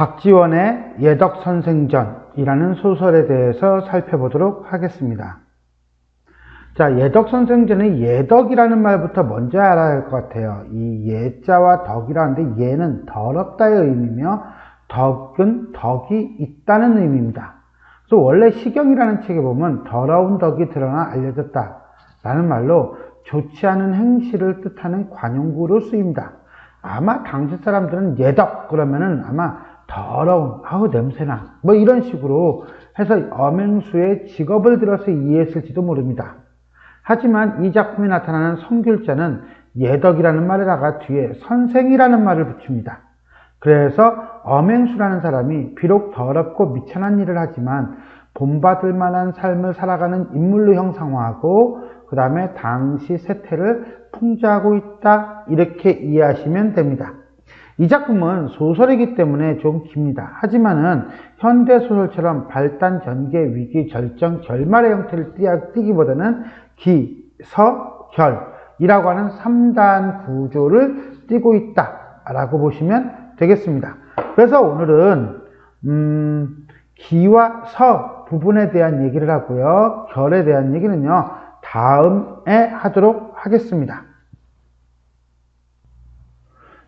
박지원의 예덕선생전이라는 소설에 대해서 살펴보도록 하겠습니다. 자, 예덕선생전의 예덕이라는 말부터 먼저 알아야 할 것 같아요. 이 예자와 덕이라는데 예는 더럽다의 의미며 덕은 덕이 있다는 의미입니다. 그래서 원래 시경이라는 책에 보면 더러운 덕이 드러나 알려졌다 라는 말로 좋지 않은 행실을 뜻하는 관용구로 쓰입니다. 아마 당시 사람들은 예덕 그러면은 아마 더러운, 아우 냄새나 뭐 이런 식으로 해서 엄행수의 직업을 들어서 이해했을지도 모릅니다. 하지만 이 작품에 나타나는 선귤자는 예덕이라는 말에다가 뒤에 선생이라는 말을 붙입니다. 그래서 엄행수라는 사람이 비록 더럽고 미천한 일을 하지만 본받을 만한 삶을 살아가는 인물로 형상화하고 그 다음에 당시 세태를 풍자하고 있다 이렇게 이해하시면 됩니다. 이 작품은 소설이기 때문에 좀 깁니다. 하지만은 현대소설처럼 발단, 전개, 위기, 절정, 결말의 형태를 띠기보다는 기, 서, 결이라고 하는 3단 구조를 띠고 있다라고 보시면 되겠습니다. 그래서 오늘은 기와 서 부분에 대한 얘기를 하고요. 결에 대한 얘기는요. 다음에 하도록 하겠습니다.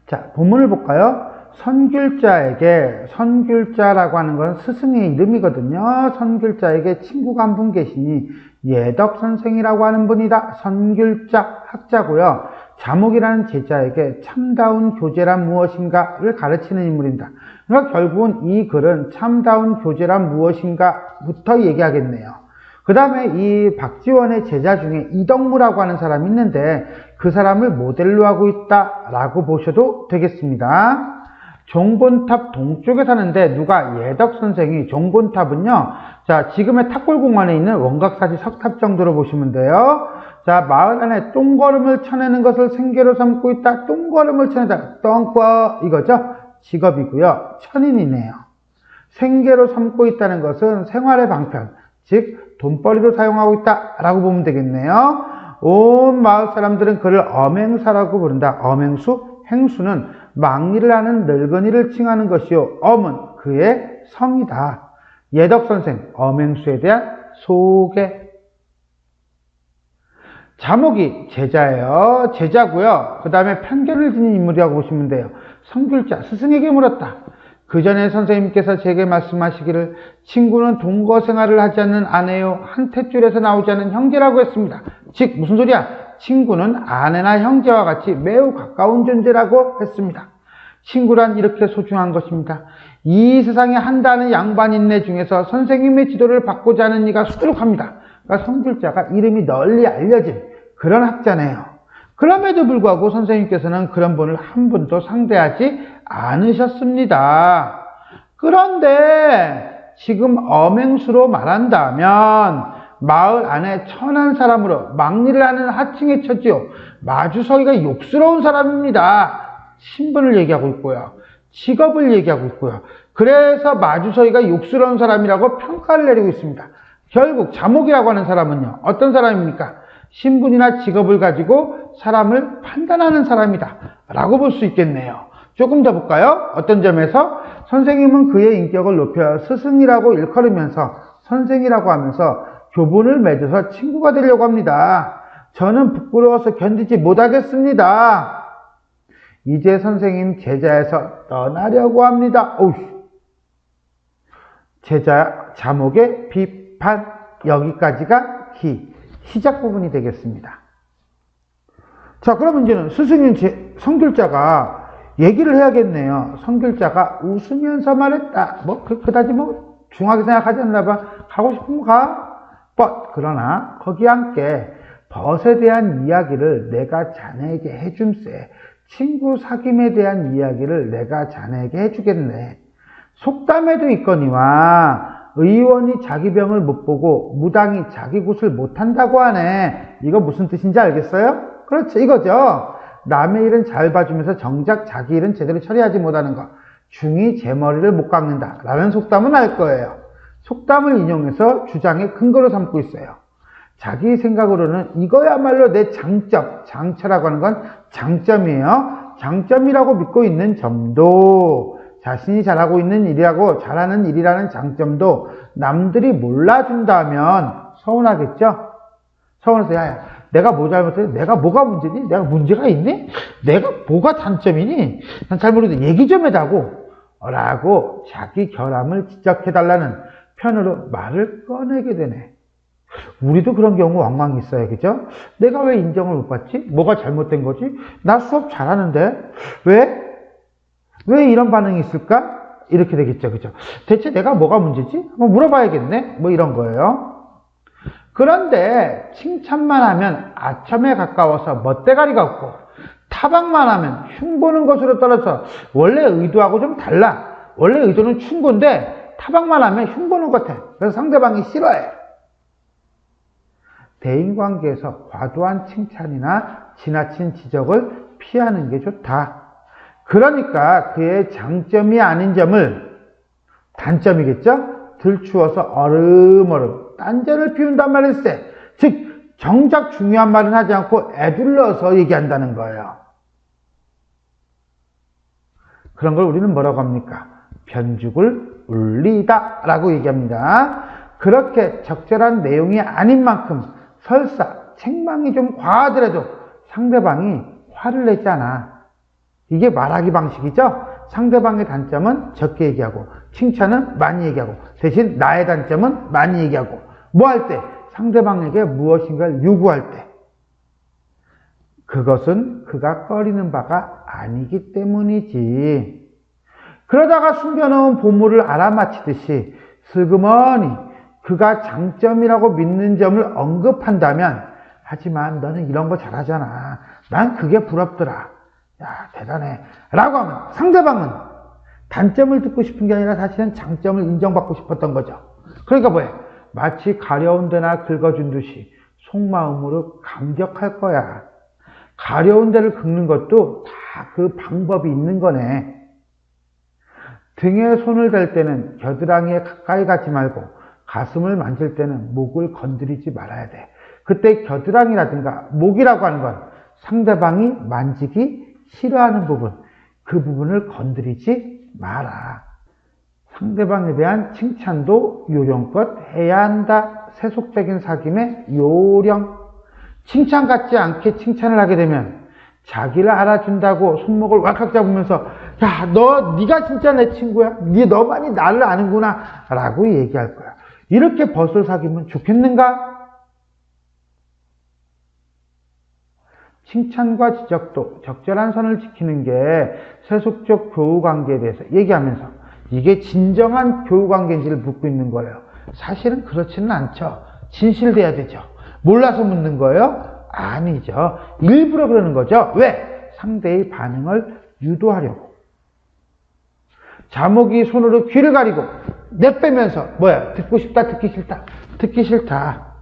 자, 본문을 볼까요? 선귤자에게, 선귤자라고 하는 건 스승의 이름이거든요. 선귤자에게 친구가 한 분 계시니 예덕선생이라고 하는 분이다. 선귤자 학자고요. 자목이라는 제자에게 참다운 교제란 무엇인가를 가르치는 인물입니다. 그러니까 결국은 이 글은 참다운 교제란 무엇인가부터 얘기하겠네요. 그 다음에 이 박지원의 제자 중에 이덕무라고 하는 사람이 있는데 그 사람을 모델로 하고 있다라고 보셔도 되겠습니다. 종본탑 동쪽에 사는데 누가 예덕선생이 종본탑은요. 자, 지금의 탑골공원에 있는 원각사지 석탑 정도로 보시면 돼요. 자, 마을 안에 똥걸음을 쳐내는 것을 생계로 삼고 있다. 똥걸음을 쳐내다. 똥꺼 이거죠. 직업이고요. 천인이네요. 생계로 삼고 있다는 것은 생활의 방편, 즉 돈벌이로 사용하고 있다라고 보면 되겠네요. 온 마을 사람들은 그를 엄행사라고 부른다. 엄행수, 행수는 망리를 하는 늙은이를 칭하는 것이요. 엄은 그의 성이다. 예덕선생, 엄행수에 대한 소개. 자목이 제자예요. 제자고요. 그 다음에 편견을 지닌 인물이라고 보시면 돼요. 선귤자, 스승에게 물었다. 그 전에 선생님께서 제게 말씀하시기를 친구는 동거 생활을 하지 않는 아내요 한 탯줄에서 나오지 않는 형제라고 했습니다. 즉 무슨 소리야? 친구는 아내나 형제와 같이 매우 가까운 존재라고 했습니다. 친구란 이렇게 소중한 것입니다. 이 세상에 한다는 양반인네 중에서 선생님의 지도를 받고자 하는 이가 수두룩합니다. 그러니까 선귤자가 이름이 널리 알려진 그런 학자네요. 그럼에도 불구하고 선생님께서는 그런 분을 한 분도 상대하지 않으셨습니다. 그런데 지금 엄행수로 말한다면 마을 안에 천한 사람으로 망리를 하는 하층에 처지요. 마주서기가 욕스러운 사람입니다. 신분을 얘기하고 있고요. 직업을 얘기하고 있고요. 그래서 마주서기가 욕스러운 사람이라고 평가를 내리고 있습니다. 결국 자목이라고 하는 사람은요. 어떤 사람입니까? 신분이나 직업을 가지고 사람을 판단하는 사람이다 라고 볼 수 있겠네요. 조금 더 볼까요? 어떤 점에서 선생님은 그의 인격을 높여 스승이라고 일컬으면서 선생이라고 하면서 교분을 맺어서 친구가 되려고 합니다. 저는 부끄러워서 견디지 못하겠습니다. 이제 선생님 제자에서 떠나려고 합니다. 오우. 제자 자목의 비판, 여기까지가 시작 부분이 되겠습니다. 자, 그러면 이제는 스승인 선귤자가 얘기를 해야겠네요. 선귤자가 웃으면서 말했다. 그다지 중하게 생각하지 않나 봐. 가고 싶으면 가. 그러나 거기 함께 벗에 대한 이야기를 내가 자네에게 해줌세. 친구 사귐에 대한 이야기를 내가 자네에게 해주겠네. 속담에도 있거니와 의원이 자기 병을 못 보고 무당이 자기 굿을 못한다고 하네. 이거 무슨 뜻인지 알겠어요? 그렇죠, 이거죠. 남의 일은 잘 봐주면서 정작 자기 일은 제대로 처리하지 못하는 것. 중이 제 머리를 못 깎는다 라는 속담은 알 거예요. 속담을 인용해서 주장의 근거로 삼고 있어요. 자기 생각으로는 이거야말로 내 장점, 장처라고 하는 건 장점이에요. 장점이라고 믿고 있는 점도 자신이 잘하고 있는 일이라고 잘하는 일이라는 장점도 남들이 몰라준다면 서운하겠죠? 서운해서 야, 내가 뭐 잘못했니? 내가 뭐가 문제니? 내가 문제가 있니? 내가 뭐가 단점이니? 난 잘 모르겠는데 얘기 좀 해다고 라고 자기 결함을 지적해달라는 편으로 말을 꺼내게 되네. 우리도 그런 경우 왕왕 있어요. 그죠? 내가 왜 인정을 못 받지? 뭐가 잘못된 거지? 나 수업 잘하는데 왜 이런 반응이 있을까? 이렇게 되겠죠. 그죠? 대체 내가 뭐가 문제지? 한번 물어봐야겠네? 뭐 이런 거예요. 그런데 칭찬만 하면 아첨에 가까워서 멋대가리가 없고 타박만 하면 흉보는 것으로 떨어져 원래 의도하고 좀 달라. 원래 의도는 충고인데 타박만 하면 흉보는 것 같아. 그래서 상대방이 싫어해. 대인관계에서 과도한 칭찬이나 지나친 지적을 피하는 게 좋다. 그러니까 그의 장점이 아닌 점을 단점이겠죠? 들추어서 어름어름 딴전을 피운단 말일세. 즉 정작 중요한 말은 하지 않고 애둘러서 얘기한다는 거예요. 그런 걸 우리는 뭐라고 합니까? 변죽을 울리다 라고 얘기합니다. 그렇게 적절한 내용이 아닌 만큼 설사 책망이 좀 과하더라도 상대방이 화를 내지 않아. 이게 말하기 방식이죠. 상대방의 단점은 적게 얘기하고 칭찬은 많이 얘기하고 대신 나의 단점은 많이 얘기하고 뭐 할 때? 상대방에게 무엇인가를 요구할 때. 그것은 그가 꺼리는 바가 아니기 때문이지. 그러다가 숨겨놓은 보물을 알아맞히듯이 슬그머니 그가 장점이라고 믿는 점을 언급한다면 하지만 너는 이런 거 잘하잖아. 난 그게 부럽더라. 야, 대단해. 라고 하면 상대방은 단점을 듣고 싶은 게 아니라 사실은 장점을 인정받고 싶었던 거죠. 그러니까 뭐예요? 마치 가려운 데나 긁어준 듯이 속마음으로 감격할 거야. 가려운 데를 긁는 것도 다 그 방법이 있는 거네. 등에 손을 댈 때는 겨드랑이에 가까이 가지 말고 가슴을 만질 때는 목을 건드리지 말아야 돼. 그때 겨드랑이라든가 목이라고 하는 건 상대방이 만지기 싫어하는 부분, 그 부분을 건드리지 마라. 상대방에 대한 칭찬도 요령껏 해야 한다. 세속적인 사귐의 요령. 칭찬 같지 않게 칭찬을 하게 되면 자기를 알아준다고 손목을 왈칵 잡으면서 야, 네가 진짜 내 친구야. 너만이 나를 아는구나 라고 얘기할 거야. 이렇게 벗을 사귀면 좋겠는가? 칭찬과 지적도 적절한 선을 지키는 게 세속적 교우관계에 대해서 얘기하면서 이게 진정한 교우관계인지를 묻고 있는 거예요. 사실은 그렇지는 않죠. 진실돼야 되죠. 몰라서 묻는 거예요? 아니죠. 일부러 그러는 거죠. 왜? 상대의 반응을 유도하려고. 자목이 손으로 귀를 가리고 내빼면서 뭐야? 듣고 싶다, 듣기 싫다. 듣기 싫다.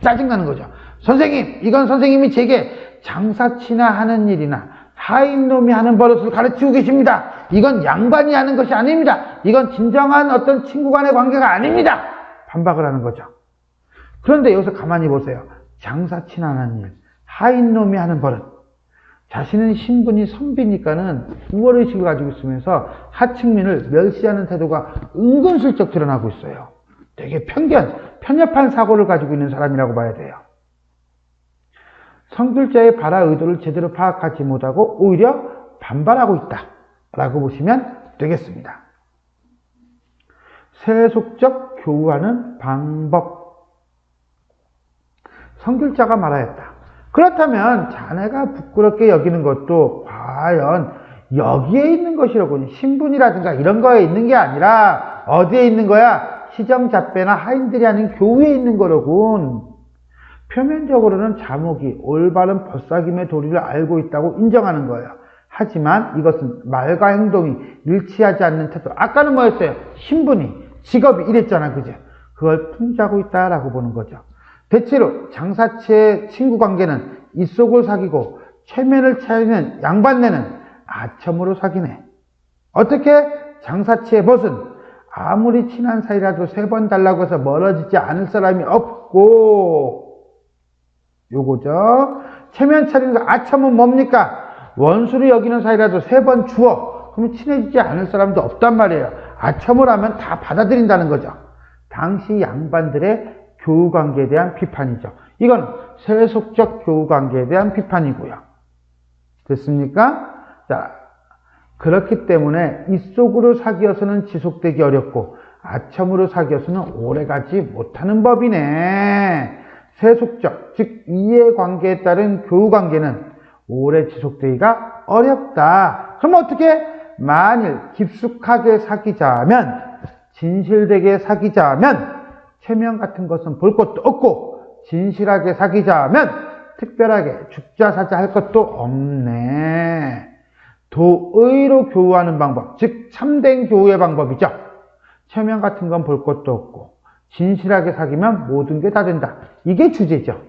짜증나는 거죠. 선생님, 이건 선생님이 제게 장사치나 하는 일이나 하인놈이 하는 버릇을 가르치고 계십니다. 이건 양반이 하는 것이 아닙니다. 이건 진정한 어떤 친구 간의 관계가 아닙니다. 반박을 하는 거죠. 그런데 여기서 가만히 보세요. 장사치나 하는 일, 하인놈이 하는 버릇. 자신은 신분이 선비니까는 우월의식을 가지고 있으면서 하층민을 멸시하는 태도가 은근슬쩍 드러나고 있어요. 되게 편협한 사고를 가지고 있는 사람이라고 봐야 돼요. 성글자의 발화 의도를 제대로 파악하지 못하고 오히려 반발하고 있다 라고 보시면 되겠습니다. 세속적 교우하는 방법. 성글자가 말하였다. 그렇다면 자네가 부끄럽게 여기는 것도 과연 여기에 있는 것이로군. 신분이라든가 이런 거에 있는 게 아니라 어디에 있는 거야? 시정잡배나 하인들이 하는 교우에 있는 거로군. 표면적으로는 자목이 올바른 벗사김의 도리를 알고 있다고 인정하는 거예요. 하지만 이것은 말과 행동이 일치하지 않는 태도. 아까는 뭐였어요? 신분이, 직업이 이랬잖아. 그죠? 그걸 풍자하고 있다라고 보는 거죠. 대체로 장사치의 친구관계는 입속을 사귀고 최면을 차리는 양반네는 아첨으로 사귀네. 어떻게? 장사치의 벗은 아무리 친한 사이라도 3번 달라고 해서 멀어지지 않을 사람이 없고, 요거죠. 체면 차리는 거 아첨은 뭡니까? 원수를 여기는 사이라도 3번 주어 그러면 친해지지 않을 사람도 없단 말이에요. 아첨을 하면 다 받아들인다는 거죠. 당시 양반들의 교우관계에 대한 비판이죠. 이건 세속적 교우관계에 대한 비판이고요. 됐습니까? 자, 그렇기 때문에 입속으로 사귀어서는 지속되기 어렵고 아첨으로 사귀어서는 오래가지 못하는 법이네. 세속적, 즉 이해관계에 따른 교우관계는 오래 지속되기가 어렵다. 그럼 어떻게? 만일 깊숙하게 사귀자면, 진실되게 사귀자면 체면 같은 것은 볼 것도 없고, 진실하게 사귀자면 특별하게 죽자사자 할 것도 없네. 도의로 교우하는 방법, 즉 참된 교우의 방법이죠. 체면 같은 건 볼 것도 없고 진실하게 사귀면 모든 게 다 된다. 이게 주제죠.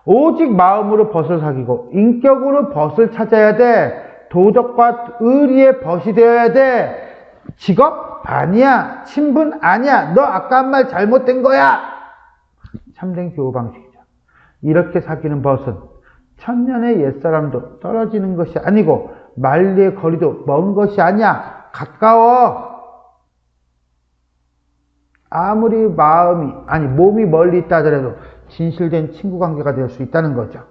오직 마음으로 벗을 사귀고 인격으로 벗을 찾아야 돼. 도덕과 의리의 벗이 되어야 돼. 직업? 아니야. 친분? 아니야. 너 아까 한 말 잘못된 거야. 참된 교우 방식이죠. 이렇게 사귀는 벗은 천년의 옛사람도 떨어지는 것이 아니고 만리의 거리도 먼 것이 아니야. 가까워. 아무리 몸이 멀리 있다 하더라도 진실된 친구 관계가 될 수 있다는 거죠.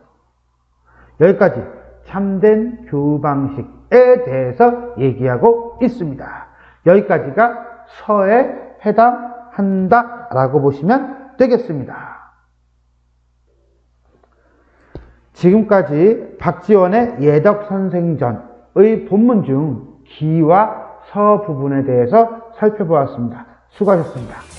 여기까지 참된 교우 방식에 대해서 얘기하고 있습니다. 여기까지가 서에 해당한다 라고 보시면 되겠습니다. 지금까지 박지원의 예덕선생전의 본문 중 기와 서 부분에 대해서 살펴보았습니다. 수고하셨습니다.